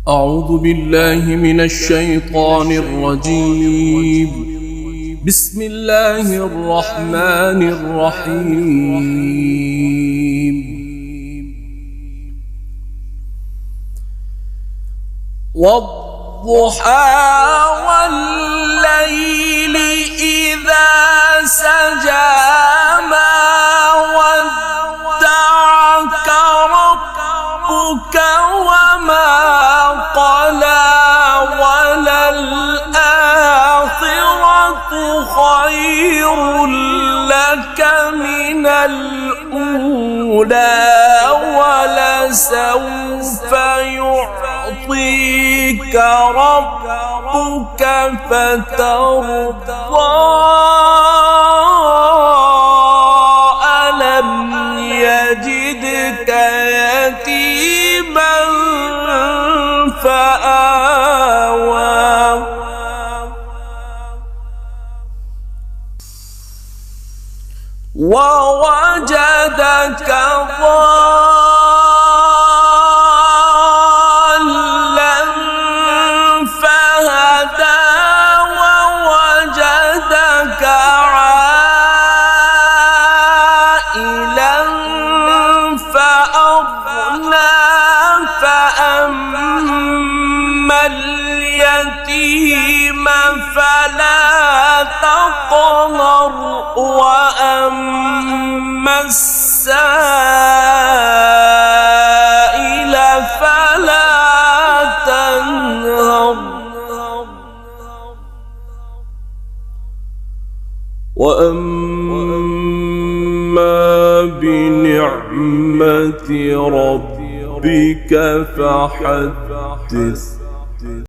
أعوذ بالله من الشيطان الرجيم. بسم الله الرحمن الرحيم. والضحى والليل إذا سجى ما ودعك ربك وما قلى وللآخرة خير لك من الأولى ولسوف يعطيك ربك فترضى ألم يجدك يتيما فآوى ووجدك ضالا فهدى ووجدك عائلا فأغنى فأما اليتيم فلا تقهر وأما السائل فلا تنهر وأما بنعمة ربك فحدث.